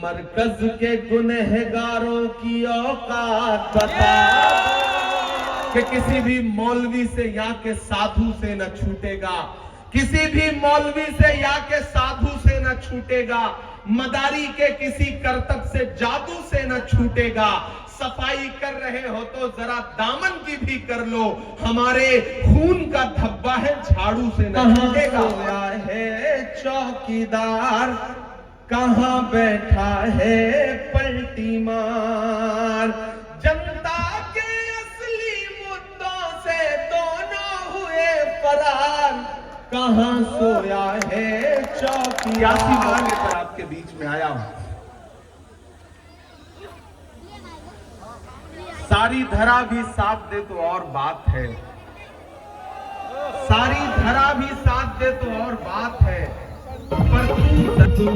मरकज के गुनहगारों की औकात बता कि किसी भी मौलवी से या के साधु से न छूटेगा, किसी भी मौलवी से या के साधु से न छूटेगा, मदारी के किसी करतब से जादू से न छूटेगा। सफाई कर रहे हो तो जरा दामन की भी कर लो, हमारे खून का धब्बा है झाड़ू से न छूटेगा। सोया है चौकीदार, कहां बैठा है पलटी मार, जनता के असली मुद्दों से दोनों हुए फरार, कहां सोया है चौकीदार। मांगे पर आपके बीच में आया हूं। सारी धरा भी साथ दे तो और बात है, सारी धरा भी साथ दे तो और बात है, पर तू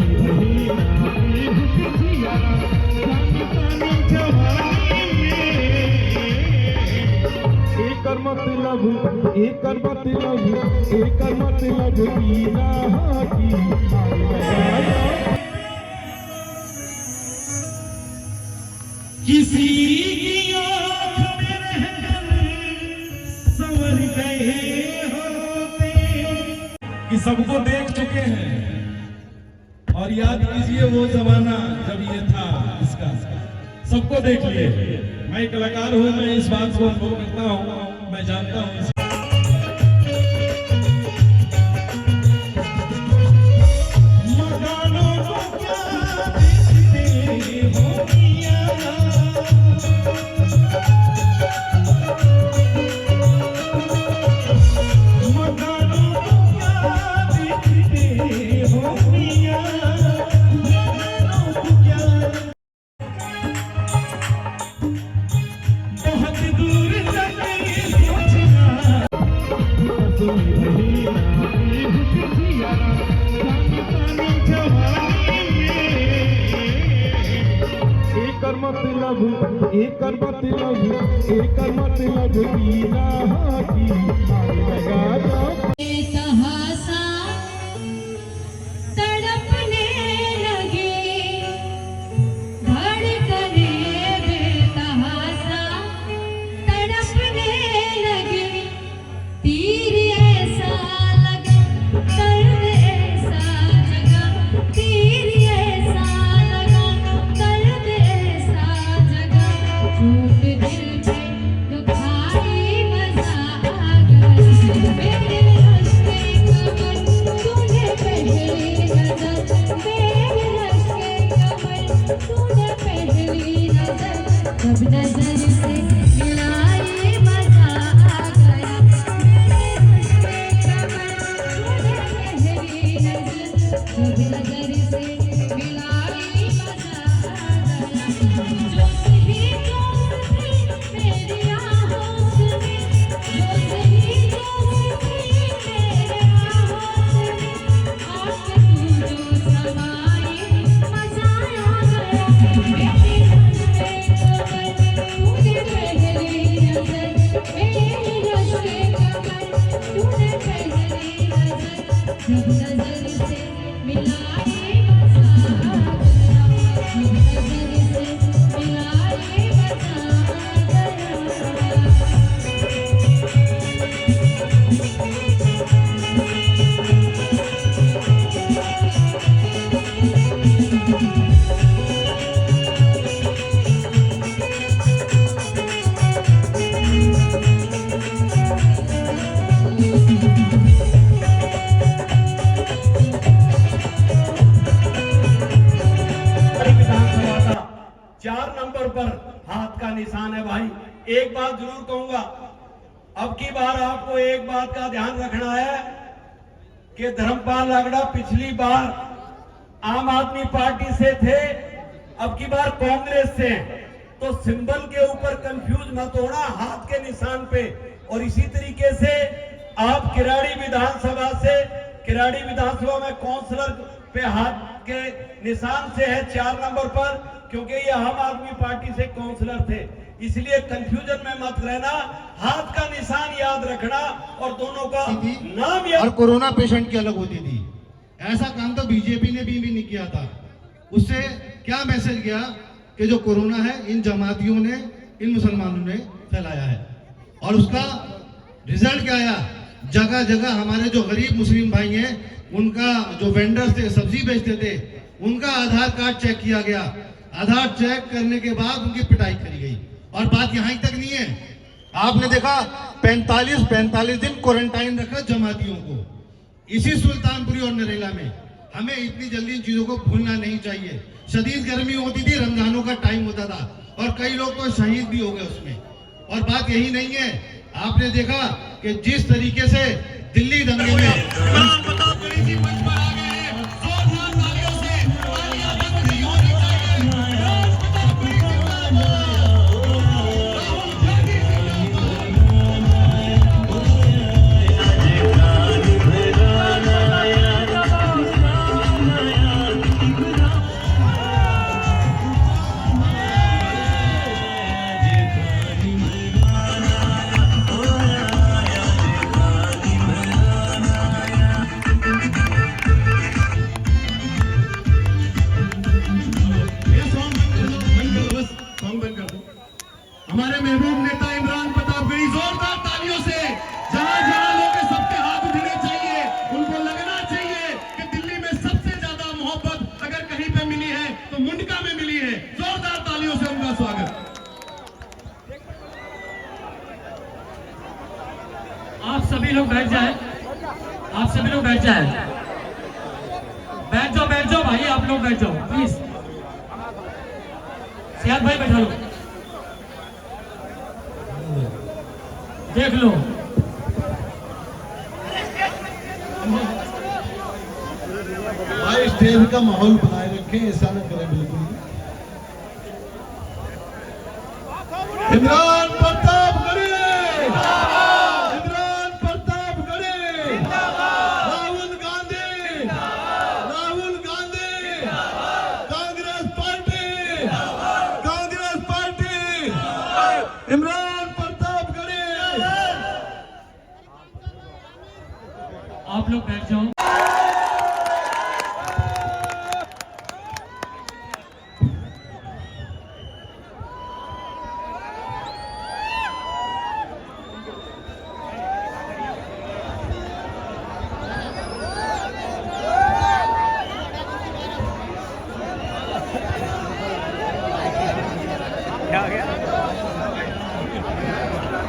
एकर मतलब किसी की आंख में रहकर संवर गए होते कि सबको देख चुके हैं। और याद कीजिए वो जमाना जब ये था, इसका सबको देख लिए। मैं कलाकार हूं, मैं इस बात को अनुभव करता हूं, मैं जानता हूं। एकर मतलब कीना की तहासा तड़पने लगे, धड़कने बेतहासा तड़पने लगे, तीर ऐसा लगा दर्द ऐसा जगा, तीर ऐसा लगा दर्द ऐसा जगा, टूट दिल पे दुखाई मजा आ गई, मेरे रस्ते कमर तूने पहली नजर, मेरे रस्ते कमर तूने पहली नजर, कब नजर से मिलाए मजा आ गया, मेरे रस्ते कमर तूने पहली नजर, कब नजर से मिलाए मजा आ गया, जो सही मेरी आहों सुनी, जो सही मेरे आहों सुनी, आके तू जो समाई मजा आ गया, मेरे रस्ते कमर तूने पहली नजर, मेरे रस्ते कमर तूने पहली नजर, जब नजर से मिलाए मजा आ गया, जब नजर से मिलाए मजा आ गया। विधानसभा का 4 नंबर पर हाथ का निशान है भाई। एक बात जरूर कहूंगा, अब की बार आपको एक बात का ध्यान रखना है कि धर्मपाल लागड़ा पिछली बार आम आदमी पार्टी से थे, अब की बार कांग्रेस से, तो सिंबल के ऊपर कंफ्यूज मत होना, हाथ के निशान पे। और इसी तरीके से आप किराड़ी विधानसभा से, किराड़ी विधानसभा में काउंसलर पे हाथ के निशान से है 4 नंबर पर, क्योंकि ये आम आदमी पार्टी से काउंसलर थे, इसलिए कंफ्यूजन में मत रहना, हाथ का निशान याद रखना और दोनों का नाम याद। और कोरोना पेशेंट की अलग होती थी। ऐसा काम तो बीजेपी ने भी नहीं किया था। उससे क्या मैसेज गया कि जो कोरोना है इन जमातियों ने, इन मुसलमानों ने फैलाया है, और उसका रिजल्ट क्या आया? जगह जगह हमारे जो गरीब मुस्लिम भाई हैं, उनका जो वेंडर्स थे, सब्जी बेचते थे, उनका आधार कार्ड चेक किया गया। आधार चेक करने के बाद उनकी पिटाई करी गई। और बात यहाँ तक नहीं है, आपने देखा 45 दिन क्वारंटाइन रखा जमातियों को इसी सुल्तानपुरी और नरेला में। हमें इतनी जल्दी इन चीजों को भूलना नहीं चाहिए। शदीद गर्मी होती थी, रमजानों का टाइम होता था, और कई लोग तो शहीद भी हो गए उसमें। और बात यही नहीं है, आपने देखा कि जिस तरीके से दिल्ली दंगे में हमारे महबूब नेता इमरान प्रतापगढ़ी, जोरदार तालियों से जहां जहां लोग हैं, सबके हाथ उठने चाहिए। उनको लगना चाहिए कि दिल्ली में सबसे ज्यादा मोहब्बत अगर कहीं पे मिली है तो मुंडका में मिली है। जोरदार तालियों से उनका स्वागत। आप सभी लोग बैठ जाएं, आप सभी लोग बैठ जाएं, बैठ जाओ भाई, आप लोग बैठ जाओ प्लीज। सियाद भाई बैठा लो, देख लो। भाई स्टेज का माहौल बनाए रखें, ऐसा न करें बिल्कुल। इमरान प्रतापगढ़ी, इमरान प्रतापगढ़ी, राहुल गांधी, राहुल गांधी, कांग्रेस पार्टी, कांग्रेस पार्टी, इमरान आप लोग बैठ जाओ।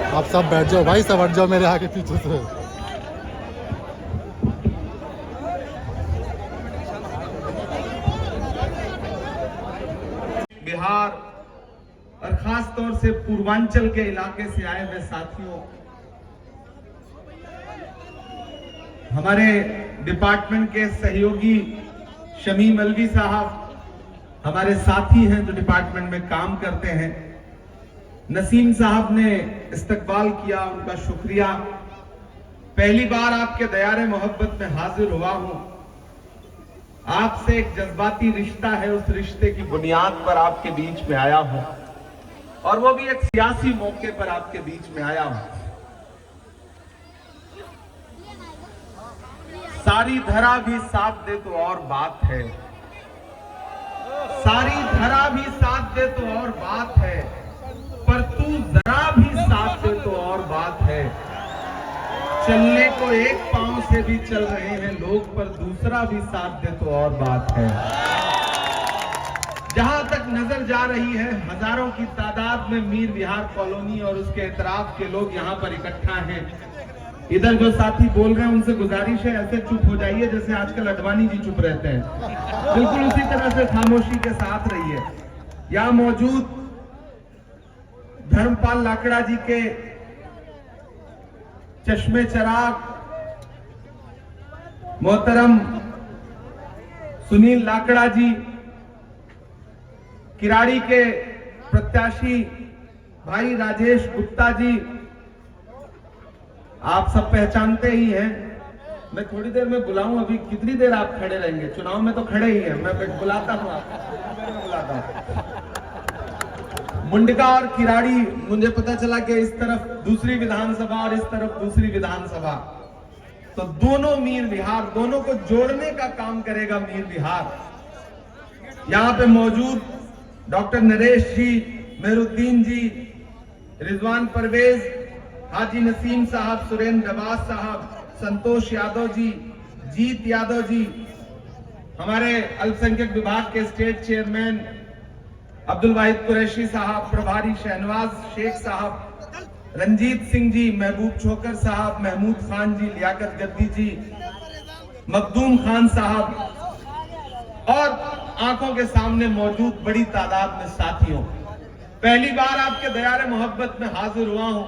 आप सब बैठ जाओ भाई, सब हट जाओ मेरे आगे पीछे से। बिहार और खास तौर से पूर्वांचल के इलाके से आए हुए साथियों, हमारे डिपार्टमेंट के सहयोगी शमीम अलवी साहब हमारे साथी हैं जो डिपार्टमेंट में काम करते हैं। नसीम साहब ने इस्तकबाल किया, उनका शुक्रिया। पहली बार आपके दयारे मोहब्बत में हाजिर हुआ हूं। आपसे एक जज्बाती रिश्ता है, उस रिश्ते की बुनियाद पर आपके बीच में आया हूं, और वो भी एक सियासी मौके पर आपके बीच में आया हूं। सारी धरा भी साथ दे तो और बात है, सारी धरा भी साथ दे तो और बात है, पर तू जरा भी साथ दे तो और बात है। चलने को एक पांव से भी चल रहे हैं लोग, पर दूसरा भी साथ दे तो और बात है। जहां तक नजर जा रही है, हजारों की तादाद में मीर विहार कॉलोनी और उसके इतराफ के लोग यहां पर इकट्ठा हैं। इधर जो साथी बोल रहे हैं उनसे गुजारिश है, ऐसे चुप हो जाइए जैसे आजकल अडवाणी जी चुप रहते हैं। बिल्कुल उसी तरह से खामोशी के साथ रहिए। यहां मौजूद धर्मपाल लाकड़ा जी के चश्मे चराग मोहतरम सुनील लाकड़ा जी, किराड़ी के प्रत्याशी भाई राजेश गुप्ता जी, आप सब पहचानते ही हैं। मैं थोड़ी देर में बुलाऊं, अभी कितनी देर आप खड़े रहेंगे? चुनाव में तो खड़े ही हैं, मैं बुलाता हूं आपको, बुलाता हूं। मुंडका और किराड़ी, मुझे पता चला कि इस तरफ दूसरी विधानसभा और इस तरफ दूसरी विधानसभा, तो दोनों मीर विहार, दोनों को जोड़ने का काम करेगा मीर विहार। यहाँ पे मौजूद डॉक्टर नरेश जी, मेहरुद्दीन जी, रिजवान परवेज, हाजी नसीम साहब, सुरेंद्र नवाज साहब, संतोष यादव जी, जीत यादव जी, हमारे अल्पसंख्यक विभाग के स्टेट चेयरमैन अब्दुल वाहिद कुरैशी साहब, प्रभारी शहनवाज शेख साहब, रंजीत सिंह जी, महबूब छोकर साहब, महमूद खान जी, लियाकत गद्दी जी, मखदूम खान साहब और आंखों के सामने मौजूद बड़ी तादाद में साथियों, पहली बार आपके दयारे मोहब्बत में हाजिर हुआ हूं।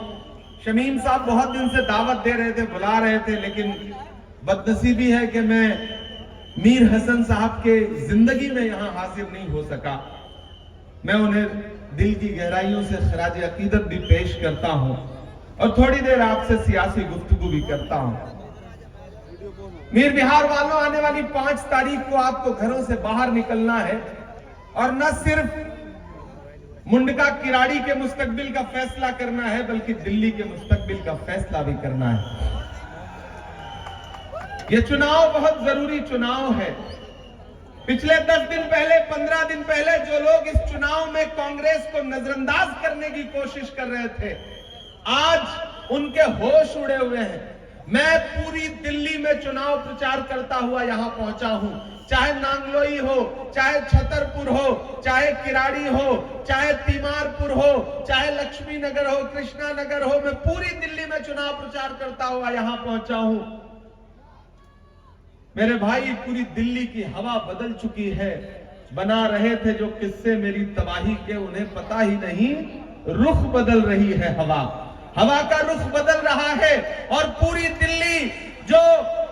शमीम साहब बहुत दिन से दावत दे रहे थे, बुला रहे थे, लेकिन बदनसीबी है कि मैं मीर हसन साहब के जिंदगी में यहां हाजिर नहीं हो सका। मैं उन्हें दिल की गहराइयों से खराज अकीदत भी पेश करता हूं और थोड़ी देर आपसे सियासी गुफ्तगू भी करता हूं। मीर बिहार वालों, आने वाली 5 तारीख को आपको घरों से बाहर निकलना है और न सिर्फ मुंडका किराड़ी के मुस्तकबिल का फैसला करना है, बल्कि दिल्ली के मुस्तकबिल का फैसला भी करना है। यह चुनाव बहुत जरूरी चुनाव है। पिछले 10 दिन पहले, 15 दिन पहले जो लोग इस चुनाव में कांग्रेस को नजरअंदाज करने की कोशिश कर रहे थे, आज उनके होश उड़े हुए हैं। मैं पूरी दिल्ली में चुनाव प्रचार करता हुआ यहां पहुंचा हूं, चाहे नांगलोई हो, चाहे छतरपुर हो, चाहे किराड़ी हो, चाहे तीमारपुर हो, चाहे लक्ष्मी नगर हो, कृष्णा नगर हो, मैं पूरी दिल्ली में चुनाव प्रचार करता हुआ यहां पहुंचा हूं। मेरे भाई, पूरी दिल्ली की हवा बदल चुकी है। बना रहे थे जो किस्से मेरी तबाही के, उन्हें पता ही नहीं रुख बदल रही है हवा। हवा का रुख बदल रहा है और पूरी दिल्ली जो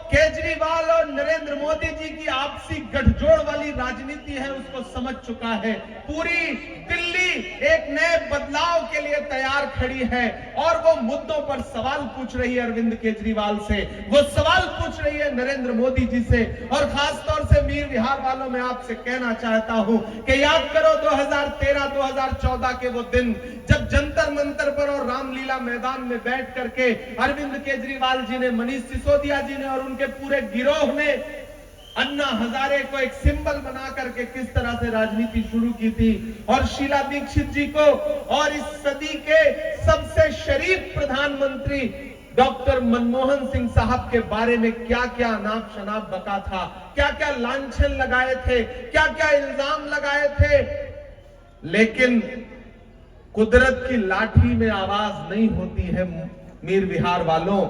केजरीवाल और नरेंद्र मोदी जी की आपसी गठजोड़ वाली राजनीति है उसको समझ चुका है। पूरी दिल्ली एक नए बदलाव के लिए तैयार खड़ी है और वो मुद्दों पर सवाल पूछ रही है अरविंद केजरीवाल से, वो सवाल पूछ रही है नरेंद्र मोदी जी से। और खासतौर से मीर बिहार वालों, मैं आपसे कहना चाहता हूं कि याद करो 2013-2014 के वो दिन जब जंतर मंतर पर और रामलीला मैदान में बैठ करके अरविंद केजरीवाल जी ने, मनीष सिसोदिया जी ने और उनके पूरे गिरोह ने अन्ना हजारे को एक सिंबल बना करके किस तरह से राजनीति शुरू की थी, और शीला दीक्षित जी को और इस सदी के सबसे शरीफ प्रधानमंत्री डॉक्टर मनमोहन सिंह साहब के बारे में क्या क्या अनाप शनाप बका था, क्या क्या लांछन लगाए थे, क्या क्या इल्जाम लगाए थे। लेकिन कुदरत की लाठी में आवाज नहीं होती है मीर बिहार वालों।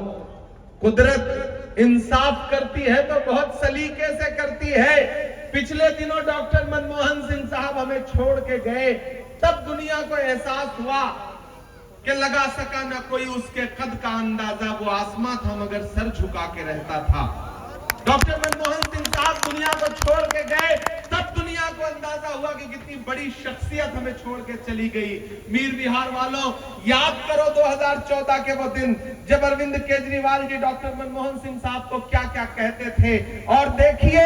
कुदरत इंसाफ करती है तो बहुत सलीके से करती है। पिछले दिनों डॉक्टर मनमोहन सिंह साहब हमें छोड़ के गए, तब दुनिया को एहसास हुआ कि लगा सका ना कोई उसके कद का अंदाजा, वो आसमां था मगर सर झुका के रहता था। डॉक्टर मनमोहन सिंह साहब दुनिया को छोड़ के गए, तब दुनिया को अंदाजा हुआ कि कितनी बड़ी शख्सियत हमें छोड़ के चली गई। मीर बिहार वालों, याद करो 2014 के वो दिन जब अरविंद केजरीवाल जी डॉक्टर मनमोहन सिंह साहब को क्या क्या कहते थे, और देखिए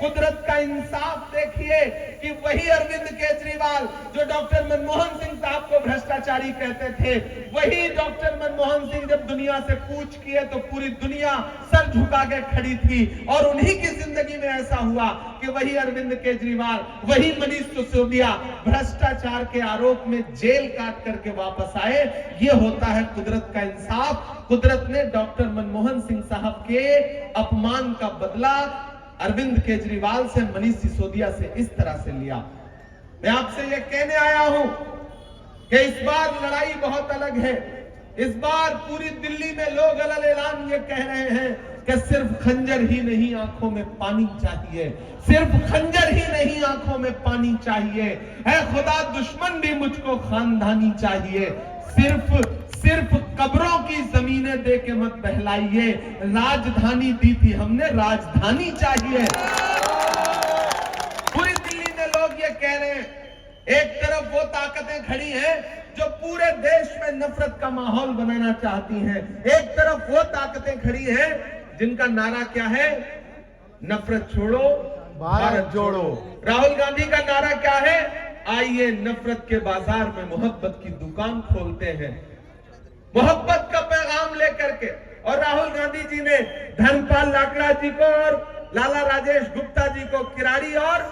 कुदरत का इंसाफ देखिए कि वही अरविंद केजरीवाल जो डॉक्टर मनमोहन सिंह साहब को भ्रष्टाचारी कहते थे, वही डॉक्टर मनमोहन सिंह जब दुनिया से पूछ किए तो पूरी दुनिया सर झुका के खड़ी थी। और उन्हीं की जिंदगी में ऐसा हुआ कि वही अरविंद केजरीवाल, वही मनीष सिसोदिया भ्रष्टाचार के आरोप में जेल काट करके वापस आए। ये होता है कुदरत का इंसाफ। कुदरत ने डॉक्टर मनमोहन सिंह साहब के अपमान का बदला अरविंद केजरीवाल से, मनीष सिसोदिया से इस तरह से लिया। मैं आपसे ये कहने आया हूं कि इस बार लड़ाई बहुत अलग है। इस बार पूरी दिल्ली में लोग अलग ऐलान ये कह रहे हैं कि सिर्फ खंजर ही नहीं आंखों में पानी चाहिए, सिर्फ खंजर ही नहीं आंखों में पानी चाहिए, है खुदा दुश्मन भी मुझको खानदानी चाहिए, सिर्फ कब्रों की जमीनें दे के मत बहलाइए, राजधानी दी थी हमने, राजधानी चाहिए। पूरी दिल्ली में लोग ये कह रहे हैं, एक तरफ वो ताकतें खड़ी हैं जो पूरे देश में नफरत का माहौल बनाना चाहती हैं, एक तरफ वो ताकतें खड़ी हैं जिनका नारा क्या है, नफरत छोड़ो भारत जोड़ो। राहुल गांधी का नारा क्या है, आइए नफरत के बाजार में मोहब्बत की दुकान खोलते हैं, मोहब्बत का पैगाम लेकर के। और राहुल गांधी जी ने धर्मपाल लाकड़ा जी को और लाला राजेश गुप्ता जी को किराड़ी और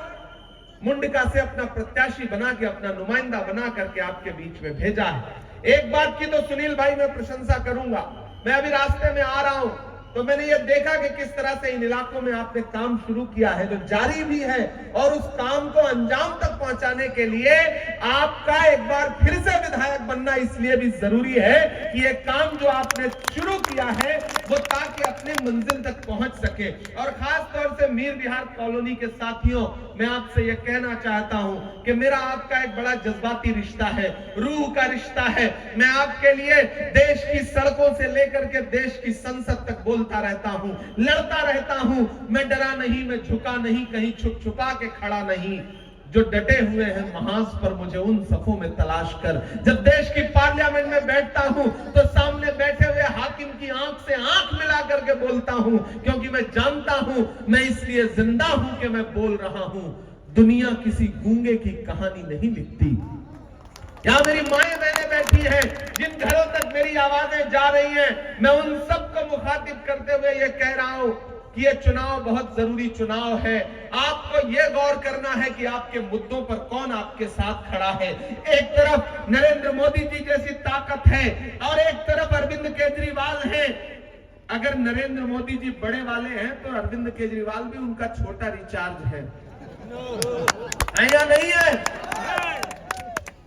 मुंडका से अपना प्रत्याशी बना के, अपना नुमाइंदा बना करके आपके बीच में भेजा है। एक बात की तो सुनील भाई मैं प्रशंसा करूंगा, मैं अभी रास्ते में आ रहा हूं तो मैंने ये देखा कि किस तरह से इन इलाकों में आपने काम शुरू किया है, जो जारी भी है, और उस काम को अंजाम तक पहुंचाने के लिए आपका एक बार फिर से विधायक बनना इसलिए भी जरूरी है कि ये काम जो आपने शुरू किया है वो ताकि अपने मंजिल तक पहुंच सके। और खास तौर से मीर विहार कॉलोनी के साथियों, मैं आपसे यह कहना चाहता हूं कि मेरा आपका एक बड़ा जज्बाती रिश्ता है, रूह का रिश्ता है। मैं आपके लिए देश की सड़कों से लेकर के देश की संसद तक बोलता रहता हूं, लड़ता रहता हूं। मैं डरा नहीं, मैं झुका नहीं, कहीं छुप छुपा के खड़ा नहीं। जो डटे हुए हैं महाज पर मुझे उन सफों में तलाश कर। जब देश की पार्लियामेंट में बैठता हूं तो सामने बैठे हुए हाकिम की आंख से आंख मिला करके बोलता हूं, क्योंकि मैं जानता हूं मैं इसलिए जिंदा हूं कि मैं बोल रहा हूं। दुनिया किसी गूंगे की कहानी नहीं लिखती। यहां मेरी माएं बहनें बैठी हैं, जिन घरों तक मेरी आवाजें जा रही हैं, मैं उन सबको मुखातिब करते हुए ये कह रहा हूं कि ये चुनाव बहुत जरूरी चुनाव है। आपको ये गौर करना है कि आपके मुद्दों पर कौन आपके साथ खड़ा है। एक तरफ नरेंद्र मोदी जी जैसी ताकत है और एक तरफ अरविंद केजरीवाल है। अगर नरेंद्र मोदी जी बड़े वाले हैं तो अरविंद केजरीवाल भी उनका छोटा रिचार्ज है या नहीं है?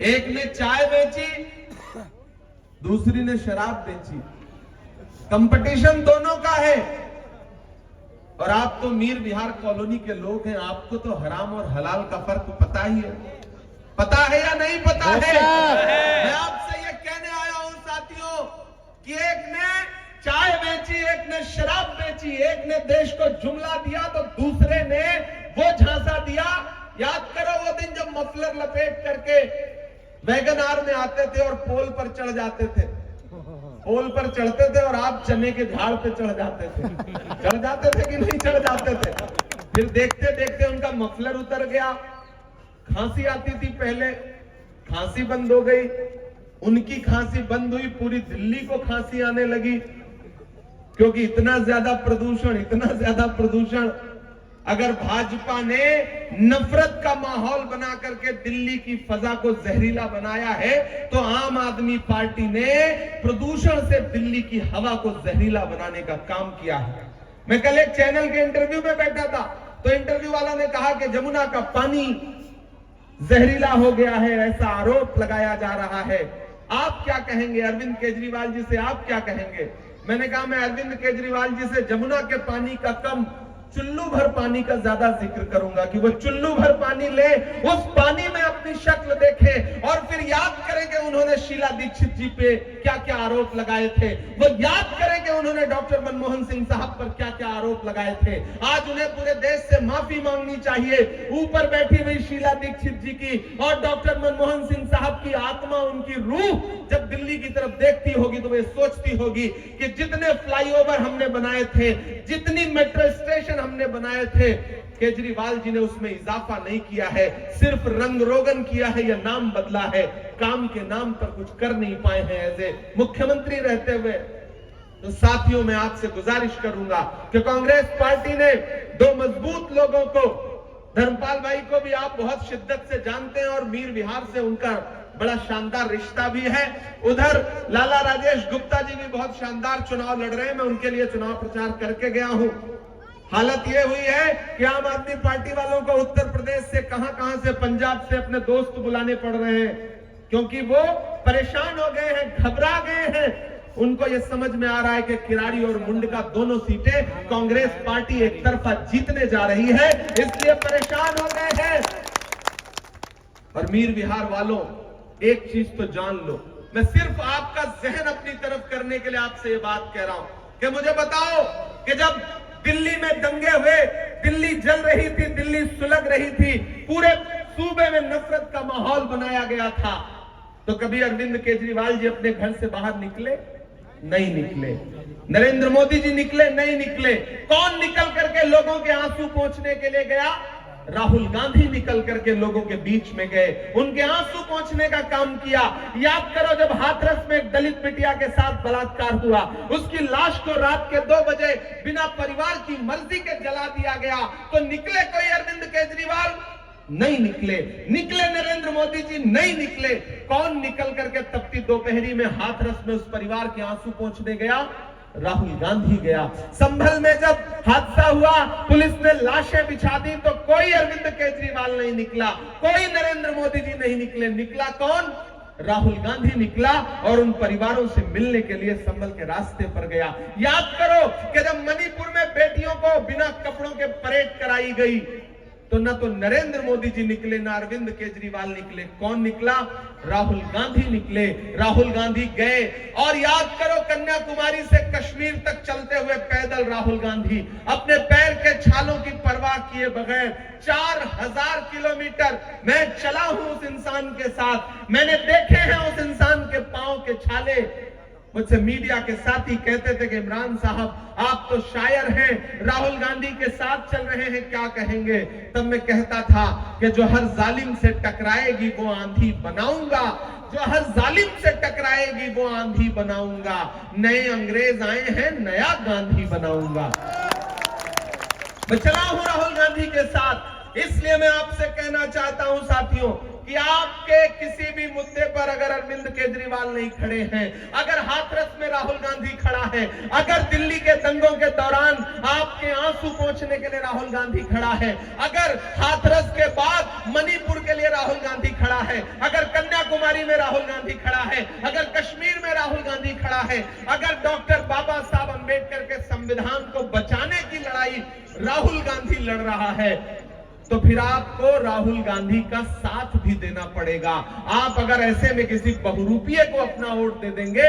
एक ने चाय बेची, दूसरी ने शराब बेची। कंपटीशन दोनों का है। और आप तो मीर विहार कॉलोनी के लोग हैं, आपको तो हराम और हलाल का फर्क पता ही है। पता है या नहीं पता है? मैं आपसे ये कहने आया हूं साथियों कि एक ने चाय बेची, एक ने शराब बेची, एक ने देश को जुमला दिया तो दूसरे ने वो झांसा दिया। याद करो वो दिन जब मफलर लपेट करके वैगन आर में आते थे और पोल पर चढ़ जाते थे, पोल पर चढ़ते थे और आप चने के झाड़ पे चढ़ जाते थे। चढ़ जाते थे कि नहीं चढ़ जाते थे? फिर देखते देखते उनका मफलर उतर गया, खांसी आती थी पहले, खांसी बंद हो गई, उनकी खांसी बंद हुई, पूरी दिल्ली को खांसी आने लगी, क्योंकि इतना ज्यादा प्रदूषण। अगर भाजपा ने नफरत का माहौल बना करके दिल्ली की फजा को जहरीला बनाया है तो आम आदमी पार्टी ने प्रदूषण से दिल्ली की हवा को जहरीला बनाने का काम किया है। मैं कल एक चैनल के इंटरव्यू में बैठा था तो इंटरव्यू वाला ने कहा कि जमुना का पानी जहरीला हो गया है, ऐसा आरोप लगाया जा रहा है। आप क्या कहेंगे अरविंद केजरीवाल जी से? आप क्या कहेंगे? मैंने कहा मैं अरविंद केजरीवाल जी से जमुना के पानी का कम, चुल्लू भर पानी का ज्यादा जिक्र करूंगा कि वो चुल्लू भर पानी ले, उस पानी में अपनी शक्ल देखे और फिर याद करें कि उन्होंने शीला दीक्षित जी पे क्या क्या आरोप लगाए थे। वो याद करें कि उन्होंने डॉक्टर मनमोहन सिंह साहब पर क्या क्या आरोप लगाए थे। आज उन्हें पूरे देश से माफी मांगनी चाहिए। ऊपर बैठी हुई शीला दीक्षित जी की और डॉक्टर मनमोहन सिंह साहब की आत्मा, उनकी रूह जब दिल्ली की तरफ देखती होगी तो वे सोचती होगी कि जितने फ्लाईओवर हमने बनाए थे, जितनी मेट्रो स्टेशन हमने बनाए थे, केजरीवाल जी ने उसमें इजाफा नहीं किया है, सिर्फ रंग रोगन किया है या नाम बदला है। काम के नाम पर कुछ कर नहीं पाए हैं एज ए मुख्यमंत्री रहते हुए। तो साथियों मैं आपसे गुजारिश करूंगा कि कांग्रेस पार्टी ने दो मजबूत लोगों को, धर्मपाल भाई को भी आप बहुत शिद्दत से जानते हैं और मीर विहार से उनका बड़ा शानदार रिश्ता भी है। उधर लाला राजेश गुप्ता जी भी बहुत शानदार चुनाव लड़ रहे हैं, मैं उनके लिए चुनाव प्रचार करके गया हूं। हालत यह हुई है कि आम आदमी पार्टी वालों को उत्तर प्रदेश से कहां से, पंजाब से अपने दोस्त बुलाने पड़ रहे हैं, क्योंकि वो परेशान हो गए हैं, घबरा गए हैं। उनको यह समझ में आ रहा है कि किराड़ी और मुंडका दोनों सीटें कांग्रेस पार्टी एक तरफा जीतने जा रही है, इसलिए परेशान हो गए हैं। और मीर विहार वालों एक चीज तो जान लो, मैं सिर्फ आपका जहन अपनी तरफ करने के लिए आपसे ये बात कह रहा हूं कि मुझे बताओ कि जब दिल्ली में दंगे हुए, दिल्ली जल रही थी, दिल्ली सुलग रही थी, पूरे सूबे में नफरत का माहौल बनाया गया था, तो कभी अरविंद केजरीवाल जी अपने घर से बाहर निकले? नहीं निकले। नरेंद्र मोदी जी निकले? नहीं निकले। कौन निकल करके लोगों के आंसू पोंछने के लिए गया? राहुल गांधी निकल करके लोगों के बीच में गए, उनके आंसू पोंछने का काम किया। याद करो जब हाथरस में एक दलित बिटिया के साथ बलात्कार हुआ, उसकी लाश को रात के 2 बजे बिना परिवार की मर्जी के जला दिया गया, तो निकले कोई अरविंद केजरीवाल? नहीं निकले। निकले नरेंद्र मोदी जी, नहीं निकले। कौन निकल करके तपती दोपहरी में हाथरस में उस परिवार के आंसू पोंछने गया? राहुल गांधी गया। संभल में जब हादसा हुआ, पुलिस ने लाशें बिछा दी, तो कोई अरविंद केजरीवाल नहीं निकला, कोई नरेंद्र मोदी जी नहीं निकले। निकला कौन? राहुल गांधी निकला और उन परिवारों से मिलने के लिए संभल के रास्ते पर गया। याद करो कि जब मणिपुर में बेटियों को बिना कपड़ों के परेड कराई गई, तो न तो नरेंद्र मोदी जी निकले, न अरविंद केजरीवाल निकले। कौन निकला? राहुल गांधी निकले। राहुल गांधी गए। और याद करो, कन्याकुमारी से कश्मीर तक चलते हुए पैदल राहुल गांधी अपने पैर के छालों की परवाह किए बगैर 4000 किलोमीटर मैं चला हूं उस इंसान के साथ। मैंने देखे हैं उस इंसान के पांव के छाले। मुझसे मीडिया के साथी कहते थे कि इमरान साहब आप तो शायर हैं, राहुल गांधी के साथ चल रहे हैं, क्या कहेंगे? तब मैं कहता था कि जो हर जालिम से टकराएगी वो आंधी बनाऊंगा, जो हर जालिम से टकराएगी वो आंधी बनाऊंगा। नए अंग्रेज आए हैं, नया गांधी बनाऊंगा। मैं चला हूं राहुल गांधी के साथ। इसलिए मैं आपसे कहना चाहता हूं साथियों कि आपके किसी भी मुद्दे पर अगर अरविंद केजरीवाल नहीं खड़े हैं, अगर हाथरस में राहुल गांधी खड़ा है, अगर दिल्ली के दंगों के दौरान आपके आंसू पोंछने के लिए राहुल गांधी खड़ा है, अगर हाथरस के बाद मणिपुर के लिए राहुल गांधी खड़ा है, अगर कन्याकुमारी में राहुल गांधी खड़ा है, अगर कश्मीर में राहुल गांधी खड़ा है, अगर डॉक्टर बाबा साहब अंबेडकर के संविधान को बचाने की लड़ाई राहुल गांधी लड़ रहा है, तो फिर आपको राहुल गांधी का साथ भी देना पड़ेगा। आप अगर ऐसे में किसी बहुरूपिये को अपना वोट दे देंगे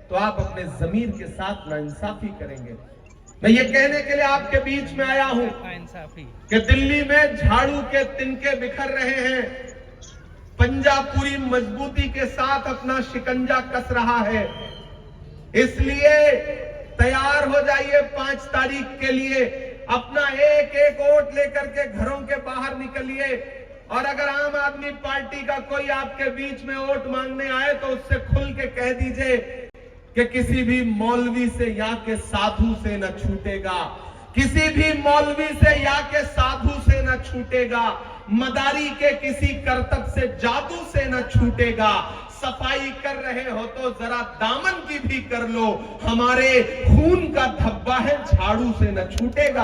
तो आप अपने जमीर के साथ नाइंसाफी करेंगे। मैं ये कहने के लिए आपके बीच में आया हूं कि दिल्ली में झाड़ू के तिनके बिखर रहे हैं, पंजाब पूरी मजबूती के साथ अपना शिकंजा कस रहा है। इसलिए तैयार हो जाइए 5 तारीख के लिए। अपना एक एक वोट लेकर के घरों के बाहर निकलिए। और अगर आम आदमी पार्टी का कोई आपके बीच में वोट मांगने आए तो उससे खुल के कह दीजिए कि किसी भी मौलवी से या के साधु से न छूटेगा, किसी भी मौलवी से या के साधु से न छूटेगा, मदारी के किसी करतब से जादू से न छूटेगा। सफाई कर रहे हो तो जरा दामन की भी कर लो, हमारे खून का धब्बा है, झाड़ू से न छूटेगा।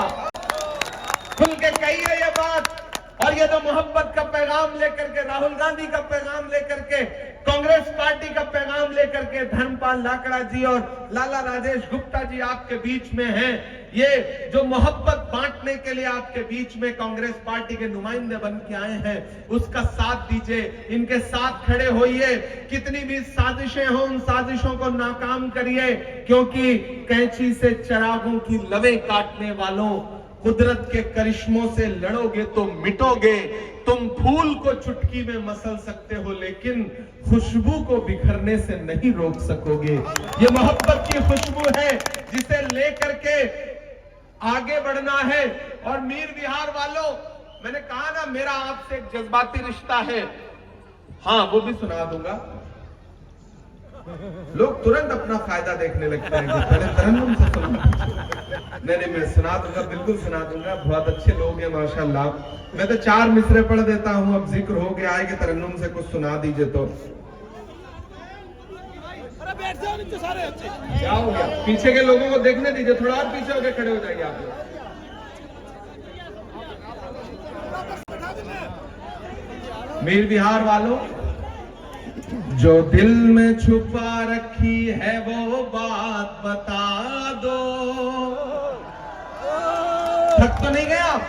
खुल के कहिए ये बात। और ये तो मोहब्बत का पैगाम लेकर के, राहुल गांधी का पैगाम लेकर के, कांग्रेस पार्टी का पैगाम लेकर के धर्मपाल लाकड़ा जी और लाला राजेश गुप्ता जी आपके बीच में हैं। ये जो मोहब्बत बांटने के लिए आपके बीच में कांग्रेस पार्टी के नुमाइंदे बन के आए हैं, उसका साथ दीजिए, इनके साथ खड़े होइए। कितनी भी साजिशें हो, उन साजिशों को नाकाम करिए, क्योंकि कैंची से चिरागों की लवें काटने वालों, कुदरत के करिश्मों से लड़ोगे तो मिटोगे। तुम फूल को चुटकी में मसल सकते हो, लेकिन खुशबू को बिखरने से नहीं रोक सकोगे। ये मोहब्बत की खुशबू है जिसे लेकर के आगे बढ़ना है। और मीर विहार वालों, मैंने कहा ना मेरा आपसे एक जज्बाती रिश्ता है। हाँ, वो भी सुना दूंगा। लोग तुरंत अपना फायदा देखने लगते हैं कि पहले तरन्नुम से सुना। नहीं, मैं सुना दूंगा, बिल्कुल सुना दूंगा। बहुत अच्छे लोग हैं माशाल्लाह। मैं तो 4 मिसरे पढ़ देता हूं। अब जिक्र हो गया है कि तरन्नुम से कुछ सुना दीजिए तो क्या हो गया? पीछे के लोगों को देखने दीजिए, थोड़ा और पीछे होकर खड़े हो जाइए आप लोग। मीर विहार वालों, जो दिल में छुपा रखी है वो बात बता दो। थक तो नहीं गए आप?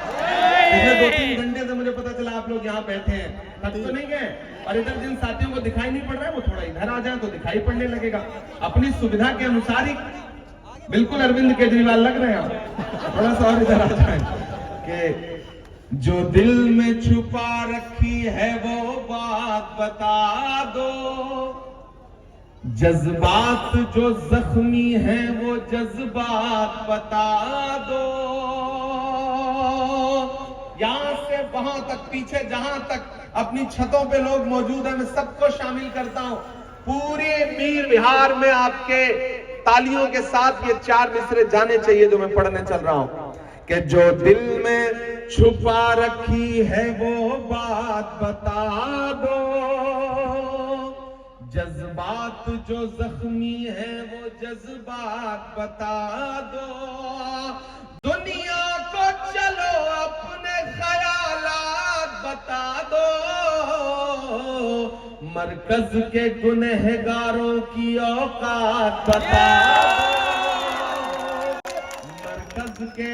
पिछले 2-3 घंटे से मुझे पता चला आप लोग यहाँ बैठे हैं। थक तो नहीं गए? और इधर जिन साथियों को दिखाई नहीं पड़ रहा है वो थोड़ा इधर आ जाए तो दिखाई पड़ने लगेगा। अपनी सुविधा के अनुसार ही बिल्कुल अरविंद केजरीवाल लग रहे हैं आप। थोड़ा सा और इधर आ जाए कि जो दिल में छुपा रखी है वो बात बता दो, जज्बात जो जख्मी है वो जज्बात बता दो। यहां से वहां तक, पीछे जहां तक अपनी छतों पे लोग मौजूद हैं, मैं सबको शामिल करता हूं। पूरे मीर विहार में आपके तालियों के साथ ये 4 मिसरे जाने चाहिए जो मैं पढ़ने चल रहा हूं कि जो दिल में छुपा रखी है वो बात बता दो, जज्बात जो जख्मी है वो जज्बात बता दो, दुनिया को चलो अपने ख्यालात बता दो, मरकज के गुनहगारों की औकात बता दो, मरकज के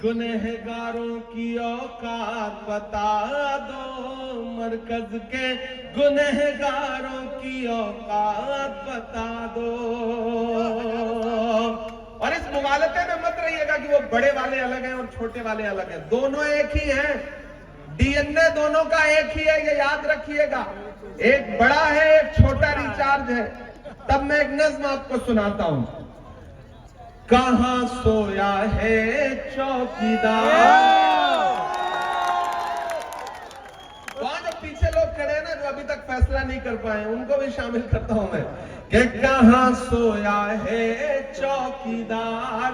गुनहगारों की औकात बता दो, मरकज के गुनहगारों की औकात बता दो। और इस मुगालते में मत रहिएगा कि वो बड़े वाले अलग हैं और छोटे वाले अलग हैं, दोनों एक ही हैं, डीएनए दोनों का एक ही है, ये याद रखिएगा। एक बड़ा है, एक छोटा रिचार्ज है। तब मैं एक नज्म आपको सुनाता हूं। कहां सोया है चौकीदार, वहां जो पीछे लोग खड़े हैं ना, जो अभी तक फैसला नहीं कर पाए, उनको भी शामिल करता हूं मैं कि कहां सोया है चौकीदार,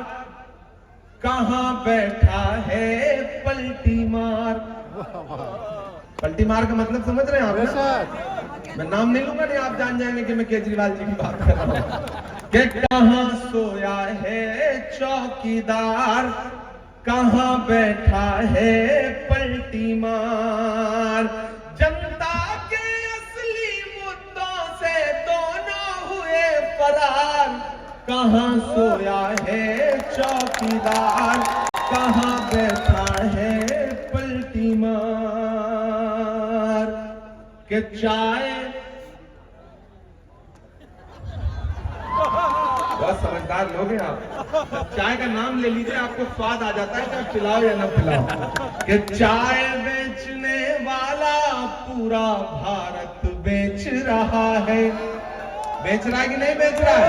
कहां बैठा है पलटी मार। पलटी मार का मतलब समझ रहे हैं आप ना? मैं नाम नहीं लूंगा, नहीं आप जान जाएंगे कि मैं केजरीवाल जी की बात कर रहा हूं। कि कहां सोया है चौकीदार, कहां बैठा है पलटी मार, जनता के असली मुद्दों से दोनों हुए फरार, कहां सोया है चौकीदार, कहां बैठा है पलटी मार। के चाय, बहुत समझदार लोग हैं आप, चाय का नाम ले लीजिए, आपको स्वाद आ जाता है चाहे पिलाओ या ना पिलाओ। कि चाय बेचने वाला पूरा भारत बेच रहा है, बेच रहा है कि नहीं बेच रहा है?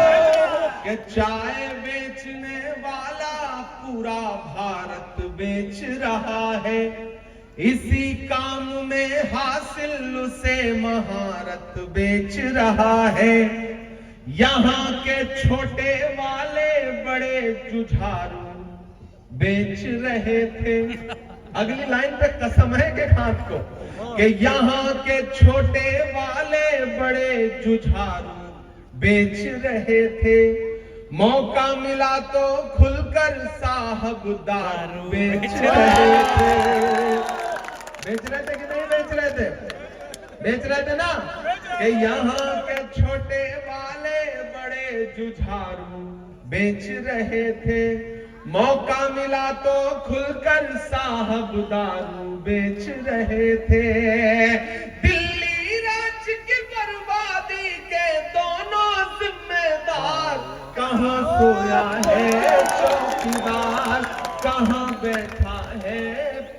कि चाय बेचने वाला पूरा भारत बेच रहा है, इसी काम में हासिल उसे महारत बेच रहा है, यहाँ के छोटे वाले बड़े जुझारू बेच रहे थे। अगली लाइन पे कसम है के हाथ को कि यहाँ के छोटे वाले बड़े जुझारू बेच रहे थे, मौका मिला तो खुलकर साहब दारू बेच रहे थे। बेच रहे थे कि नहीं बेच रहे थे? बेच रहे थे ना? कि यहाँ के छोटे वाले बड़े जुझारू बेच रहे थे, मौका मिला तो खुलकर साहब दारू बेच रहे थे। दिल्ली राज्य की बर्बादी के दोनों जिम्मेदार, कहां सोया है चौकीदार, कहां बैठा है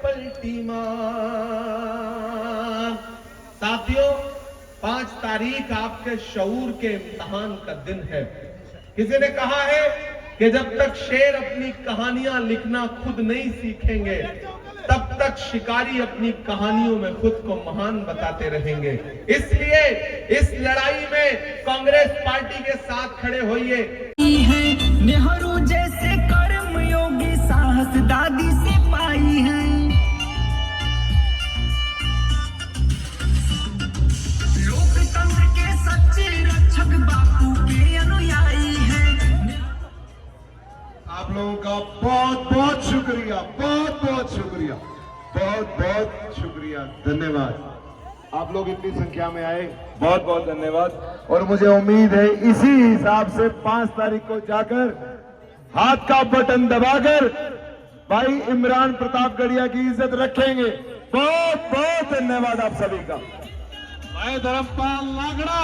पलटी मार। साथियों, 5 तारीख आपके शऊर के इम्तिहान का दिन है। किसी ने कहा है कि जब तक शेर अपनी कहानियां लिखना खुद नहीं सीखेंगे, तब तक शिकारी अपनी कहानियों में खुद को महान बताते रहेंगे। इसलिए इस लड़ाई में कांग्रेस पार्टी के साथ खड़े होइए। नेहरू जैसे कर्मयोगी साहस दादी से पाई है, लोकतंत्र के सच्चे रक्षक बापू के अनुयायी हैं। आप लोगों का बहुत बहुत शुक्रिया, बहुत बहुत शुक्रिया, बहुत बहुत शुक्रिया, धन्यवाद। आप लोग इतनी संख्या में आए, बहुत बहुत धन्यवाद। और मुझे उम्मीद है इसी हिसाब से 5 तारीख को जाकर हाथ का बटन दबाकर भाई इमरान प्रतापगढ़िया की इज्जत रखेंगे। बहुत बहुत धन्यवाद आप सभी का। भाई धर्मपाल लागड़ा